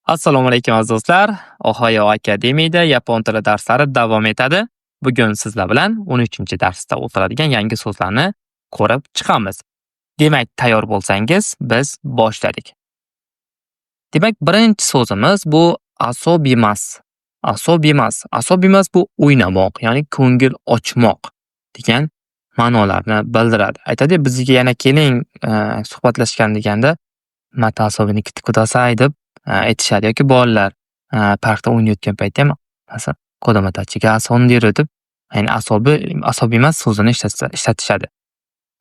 Assalomu alaykum aziz do'stlar. Ohayo Akademiyada yapon tili darslari davom etadi. Bugun sizlar bilan 13-darsda o'tiladigan yangi so'zlarni ko'rib chiqamiz. Demak, tayyor bo'lsangiz, biz boshladik. Demak, birinchi so'zimiz bu asobimas. Asobimas bu o'ynamoq, ya'ni ko'ngil ochmoq degan ma'nolarni bildiradi. Aytadi, bizga yana keling, suhbatlashgan deganda "Mata asobini kutib kudasay" deb aytishadi yoki bolalar parkda o'ynayotgan paytda ham masalan "Kodamatachiga asondiru" deb, ya'ni asobimas so'zini ishlatishadi.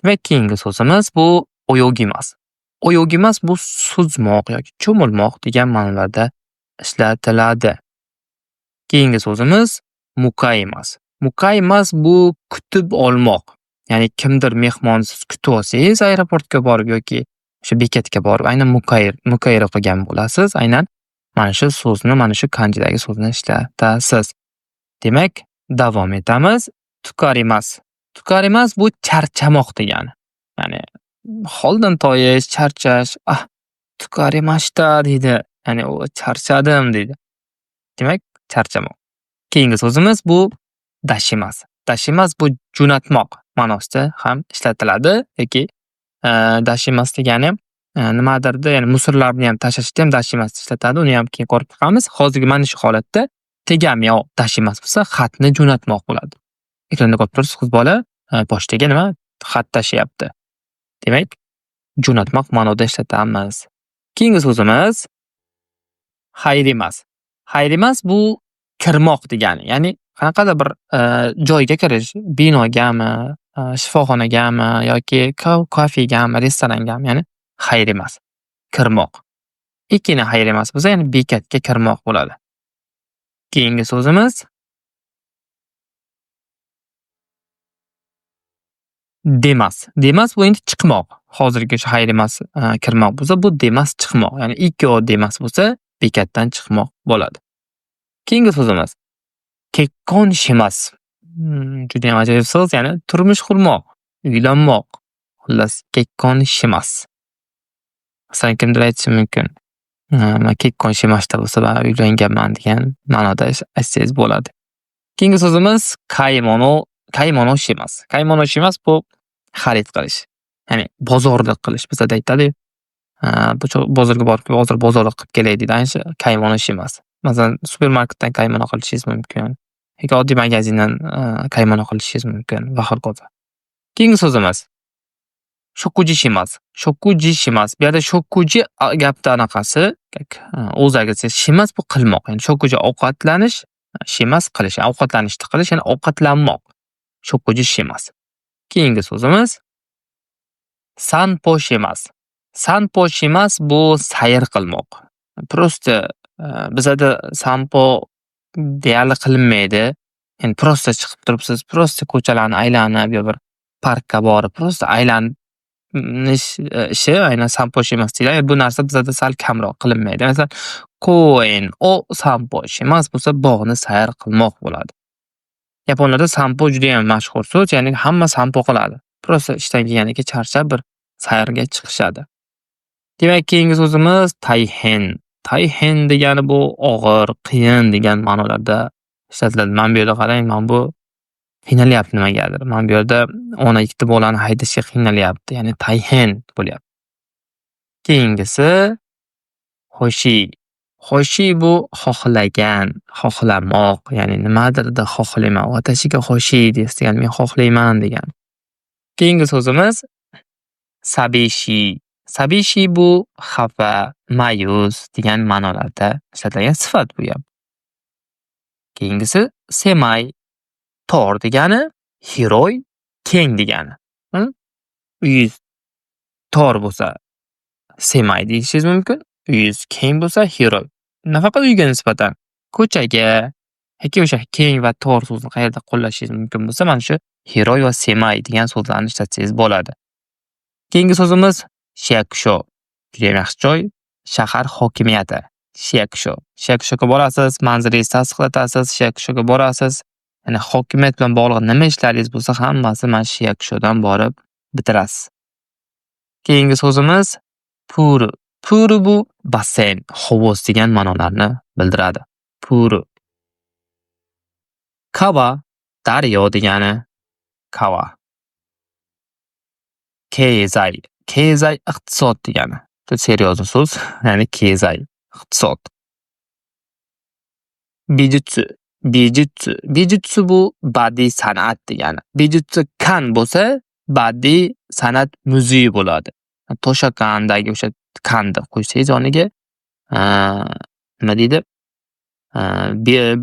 Demak, keyingi so'zimiz bu oyogimas. Oyogimas bu suzmoq yoki cho'milmoq degan ma'nolarda ishlatiladi. Keyingi so'zimiz mukaimas. Mukaimas bu kutib olmoq. Ya'ni kimdir mehmonni siz kutib olsangiz aeroportga borib yoki o'sha bekatga borib aynan mukayra qilgan bo'lasiz. Aynan mana shu so'zni, mana shu kanjidagi so'zni ishlatasiz. Demak, davom etamiz. Tukarimas. Tukarimas bu charchamoq degani. Ya'ni holdan toyish, charchash, tukarimashita deydi. Ya'ni u charchadim deydi. Demak, charchamoq. Keyingi so'zimiz bu dashimas. Dashimas bu jo'natmoq ma'nosida ham ishlatiladi yoki dashimas degani nimadirda, ya'ni musorlarni ham tashlashda ham dashimas ishlatadi. Uni ham keyin ko'rib chiqamiz. Hozirgi mana shu holatda tegami yo dashimas bo'lsa, xatni jo'natmoq bo'ladi. Ekranda ko'rib turibsiz, qiz bola pochtaga nima xat tashlayapti. Demak, jo'natmoq ma'noda ishlatamiz. Keyingi so'zimiz hayrimas. Hayrimas bu kirmoq degani. Ya'ni qanaqadir bir joyga kirish, binogami, shifoxonagami yoki kafegami, restorangami, ya'ni hayrimas. Kirmoq. Ikkina hayrimas bo'lsa, ya'ni bekatga kirmoq bo'ladi. Keyingi so'zimiz demas. Demas bu endi chiqmoq. Hozirgi shu hayrimas kirmoq bo'lsa, bu demas chiqmoq. Ya'ni ikkov demas bo'lsa, bekatdan chiqmoq bo'ladi. Keyingi so'zimiz kekkon shimas. Juda ham ajoyib so'z, ya'ni turmush qurmoq, uylanmoq. Xullas, kekkon shimas. Masalan, kimdir aytishi mumkin. Men kekkon shimashda bo'lsa, men uylanganman degan ma'noda aytsangiz bo'ladi. Keyingi so'zimiz kaimono shimas. Kaimono shimas bu xarid qilish. Ya'ni bozorlik qilish. Bizda aytadi, bozorga borib, hozir bozorlik qilib kelay deydi. Ayniqsa kaimono shimas. Masalan, supermarketdan kaimono qilishingiz mumkin. Yoki oddiy magazindan kaimono qilishingiz mumkin va hokazo. Keyingi so'zimiz shokuji shimas. Shokuji shimas. Bu yerda shokuji gapda anaqasi, o'zagisi shimas bu qilmoq. Ya'ni shokuji ovqatlanish, shimas qilish, ovqatlanishni qilish, ya'ni ovqatlanmoq. Shokuji shimas. Keyingi so'zimiz sanpo shimas. Sanpo shimas bu sayr qilmoq. Prosta bizada sanpo deyarli qilinmaydi. Ya'ni prosta chiqib turibsiz, prosta ko'chalarni aylanib yo bir parkka borib, prosta aylanish ishi aynan sanpo shimas deyiladi. Bu narsa bizada sal kamroq qilinmaydi. Masalan, koen o sanpo shimas bo'lsa, bog'ni sayr qilmoq bo'ladi. Yaponlarda sanpo juda ham mashhur so'z, ya'ni hamma sanpo qiladi. Prosta ishdan kelgandan keyin charchab bir sayrga chiqishadi. Demak, keyingi so'zimiz tayhen. Tayhen degani bu og'ir, qiyin degan ma'nolarda ishlatiladi. Men bu yerda qarang, men bu qiynalyapti nimagadir. Men bu yerda ona ikkita bolani haydashga qiynalyapti. Ya'ni tayhen bo'lyapti. Keyingisi hoshi. Hoshi bu xohlagan, xohlamoq, ya'ni nimadirda xohlayman. Watashiga hoshi degan, men xohlayman degan. Keyingi so'zimiz sabishi. Sabishi bu xafa, ma'yus degan ma'nolarda ishlatilgan sifat bu ham. Keyingisi semay. Tor degani, hiroy, keng degani. Uyingiz tor bo'lsa, semay deyishingiz mumkin. Uyingiz keng bo'lsa, hiroy. Nafaqat uyga nisbatan, ko'chaga yoki o'sha keng va tor so'zni qayerda qo'llashingiz mumkin bo'lsa, mana shu hiroy va semay degan so'zlarni ishlatsangiz bo'ladi. Keyingi so'zimiz shiakusho. Juda yaxshi joy, shahar hokimiyati. Shiakusho. Shiakushoga borasiz, manzilingizni tasdiqlatasiz, shiakushoga borasiz. Ya'ni hokimiyat bilan bog'liq nima ishlaringiz bo'lsa, hammasi mana shiakushodan borib bitirasiz. Keyingi so'zimiz Puru bu basseyn, hovuz degan ma'nolarni bildiradi. Puru. Kawa daryo degani. Kawa. Keizai. Keizai iqtisod degani. Bu seryozni so'z, ya'ni keizai, iqtisod. Bijutsu. Bijutsu. Bijutsu bu badiiy san'at degani. Bijutsu kan bo'lsa, badiiy san'at muzeyi bo'ladi. Toshakandagi o'sha kanni qo'ysangiz yoniga, nima deydi?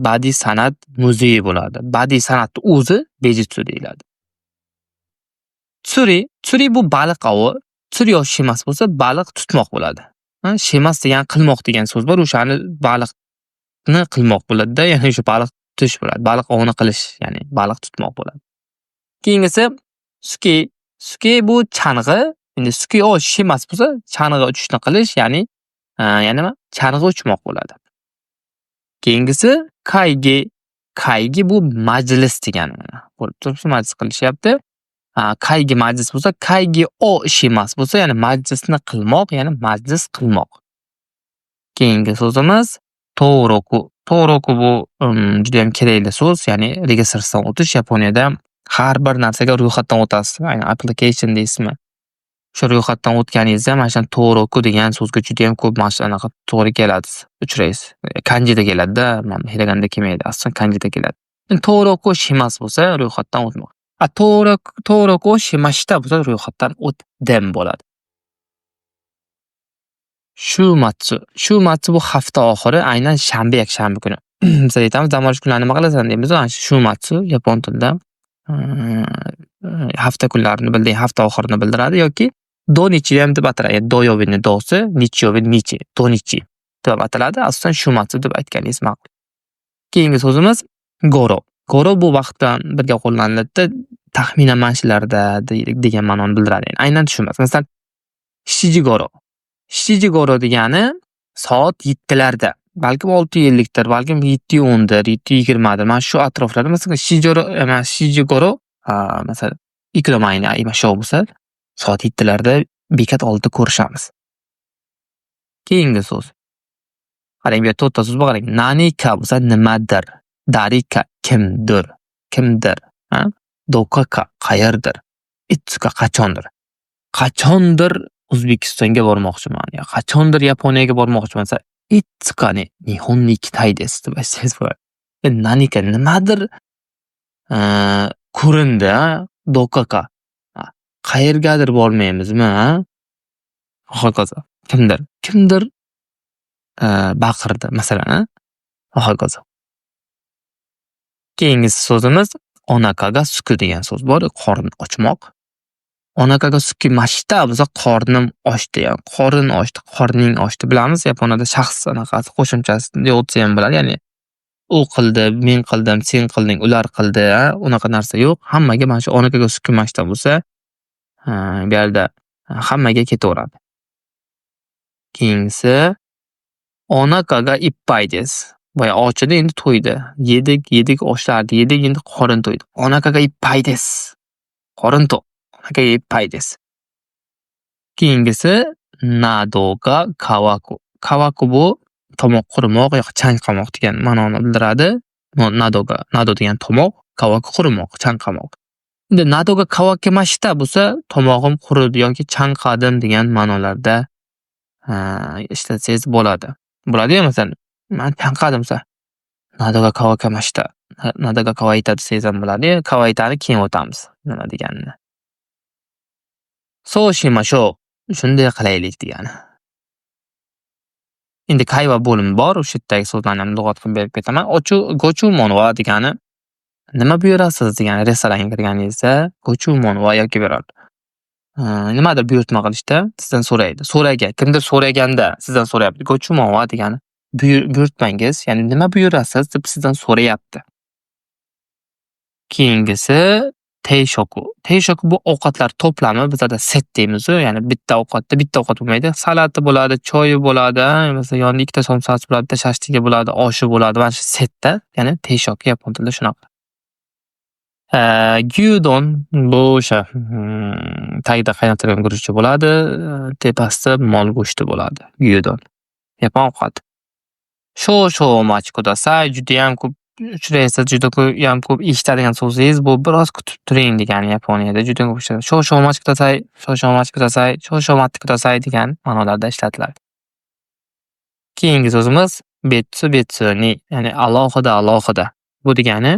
Badiiy san'at muzeyi bo'ladi. Badiiy san'atni o'zi bijutsu deyiladi. Tsuri. Tsuri bu baliq ovi. Tsuri yo shemas bo'lsa, baliq tutmoq bo'ladi. Shemas degan qilmoq degan so'z bor. O'shani baliqni qilmoq bo'ladi-da, ya'ni o'sha baliq tutish bo'ladi. Baliq ovini qilish, ya'ni baliq tutmoq bo'ladi. Keyingisi suki. Suki bu chang'i. Endi suki o shemas bo'lsa, chang'i uchishni qilish, ya'ni nima? Chang'i uchmoq bo'ladi. Keyingisi kaigi. Kaigi bu majlis degani. Bo'lib turibdi, majlis qilishyapti. Kaigi majlis bo'lsa, kaigi o ish emas bo'lsa, ya'ni majlisni qilmoq, ya'ni majlis qilmoq. Keyingi so'zimiz to'roku. To'roku bu juda ham kerakli so'z, ya'ni registratsiyadan o'tish. Yaponiyada har bir narsaga ro'yxatdan o'tasiz, ya'ni application deysizmi? O'sha ro'yxatdan o'tganingizda mana shu to'roku degan so'zga juda ham ko'p anaqa to'g'ri keladi, uchraysiz. Kanjida keladi-da, hiraganda kelmaydi. Aslida kanjida keladi. To'roku shemas bo'lsa, ro'yxatdan o'tmoq. To'roku shemashita bo'lsa, ro'yxatdan o'tdim bo'ladi. Shumatsu. Shumatsu bu hafta oxiri, aynan shanba, yakshanba kuni. Biz aytamiz, dam olish kunlarini nima qilasan deymiz. Shumatsu yapon tilida hafta kunlarini bildiring, hafta oxirini bildiradi yoki donichi ham deb ataladi. Doyovini dosi, nichiyovini nichi, donichi deb ataladi. Asosan shumatsu deb aytganingiz ma'qul. Keyingi so'zimiz goro. Goro bu vaqtdan birga qo'llaniladi. Taxminan mana shularda degan ma'noni bildiradi. Aynan tushunmas. Masalan, shijigoro. Shijigoro degani soat 7 larda, balkim 6:50 dir, balkim 7:10 dir, 7:20 dir. Mana shu atroflarda, masalan, shijigoro, masalan, ikromayni aymasho bo'lsa, soat 7 larda bekat oldida ko'rishamiz. Keyingi so'z. Qarang, bu yerda to'rtta so'z bor. Qarang. Nanika bo'lsa nimadir. Darika kimdir. Kimdir. Dokaka qayerdir. Itsuka qachondir. Qachondir O'zbekistonga bormoqchiman. Ya qachondir Yaponiyaga bormoqchiman. Itsuka ni Nihon ni ikitai desu deb aytsangiz bo'ladi. Nanika nimadir ko'rindi, dokaka. Qayergadir bormaymizmi? Hokazo. Kimdir baqirdi, masalan, hokazo. Keyingi so'zimiz onakaga suku degan so'z bor, qorin ochmoq. Onakaga suki mashita bo'lsa, qornim ochdi, ya'ni qorin ochdi, qorning ochdi. Bilamiz, Yaponiyada shaxs anaqasi qo'shimchasi yo'qsa ham bo'ladi, ya'ni u qildi, men qildim, sen qilding, ular qildi, unaqa narsa yo'q. Hammaga mana shu onakaga suki mashita bo'lsa, bu yerda hammaga ketaveradi. Keyingisi onakaga ippai desu. Boya ochidi, endi to'ydi. Yedik oshlardi, yedik, endi qorin to'ydi. Onakaga ippai desu. Qorin to'q. Onakaga ippai desu. Keyingisi nadoga kawaku. Kawaku bu tomoq qurimoq yoki chanqamoq degan ma'noni bildiradi. Nado degan tomoq, kawaku qurimoq, chanqamoq. Endi nadoga kawakimashita bo'lsa, tomog'im quridi yoki chanqadim degan ma'nolarda ishlatsangiz bo'ladi. Bo'ladi-yu, masalan, men chanqadimsa, nadoga kawakimashita, nadoga kawaita desangiz ham bo'ladi. Kawaitani keyin o'tamiz, nima deganini. So'shimasho, shunday qilaylik degani. Endi kayva bo'lim bor, o'sha yerdagi so'zlarni ham lug'at qilib berib ketaman. Gochu monwa degani nima buyurasiz degani, restoranga kirganingizda gochu monwa yoki beradi. Nimadir buyurtma qilishda sizdan so'raydi. Kimdir so'raganda sizdan so'rayapti. Gochu monwa degani buyurtmangiz, ya'ni nima buyurasiz deb sizdan so'rayapti. Keyingisi teishoku. Teishoku bu ovqatlar to'plami, bizda set deymiz, ya'ni bitta ovqat bo'lmaydi. Salati bo'ladi, choyi bo'ladi, masalan, yonida ikkita somsasi bo'ladi, bitta shashtigi bo'ladi, oshi bo'ladi. Mana shu setda, ya'ni teishoku yapon tilida shunaqa. Gyudon bu o'sha tagida qaynatilgan guruchcha bo'ladi, tepasida mol go'shti bo'ladi. Gyudon. Yapon ovqati. Shoshomachi kudasai judayam ko'p uchraysiz, juda ham ko'p eshitadigan so'zingiz bu biroz kutib turing degani Yaponiyada juda ko'p ishlatadi. Shoshomachi kudasai, shoshomachi kudasai, shoshomatti kudasai degan ma'nolarda ishlatiladi. Keyingi so'zimiz betsu ni, ya'ni alohida. Bu degani,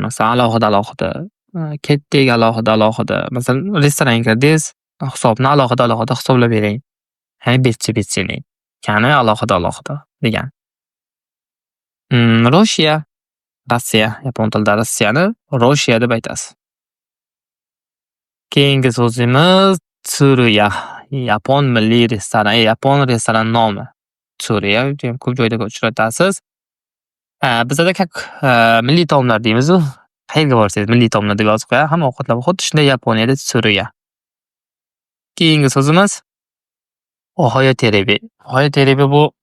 masalan, alohida, ketdek alohida. Masalan, restoranga kirdingiz, hisobni alohida hisoblab bering. Ya'ni betsu ni. Ya'ni alohida degan. Rossiya, yapon tilida Rossiyani Rossiya deb aytasiz. Keyingi so'zimiz Tsuruya, Yapon milliy restoran, Yapon restoran nomi. Tsuruya ham ko'p joyda uchratasiz. Bizda milliy taomlar deymiz-ku. Qayerga borsangiz milliy taomlar deb yozib qo'yadi. Hamma ovqatlar xuddi shunday Yaponiyada Tsuruya. Keyingi so'zimiz Ohoyo Terebi. Ohoyo Terebi bu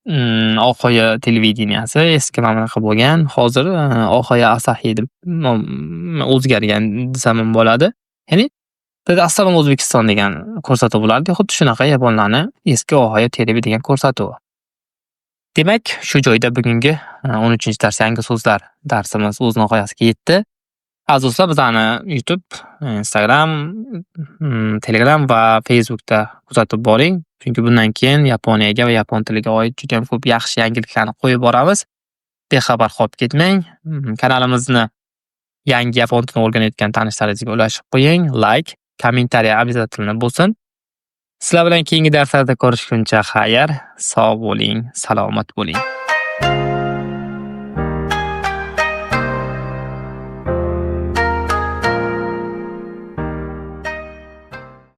Ohoyo televideniyasi eski mamlakat bo'lgan. Hozir Ohoyo Asahi deb o'zgargan desam bo'ladi. Ya'ni bizda Assalomu O'zbekiston degan ko'rsatuv bo'lardi. Xuddi shunaqa yaponlarning eski Ohoyo Terebi degan ko'rsatuvi. Demak, shu joyda bugungi 13-dars yangi so'zlar darsimiz o'z nihoyasiga yetdi. Aziz do'stlar, bizani YouTube, Instagram, Telegram va Facebookda kuzatib boring. Chunki bundan keyin Yaponiyaga va yapon tiliga oid juda ham ko'p yaxshi yangiliklarni qo'yib boramiz. Bexabar qolib ketmang. Kanalimizni yangi yapon tilini o'rganayotgan tanishlaringizga ulashib qo'ying. Like, kommentariy обязательно bo'lsin. Sizlar bilan keyingi darslarda ko'rishguncha xayr, sog' bo'ling, salomat bo'ling.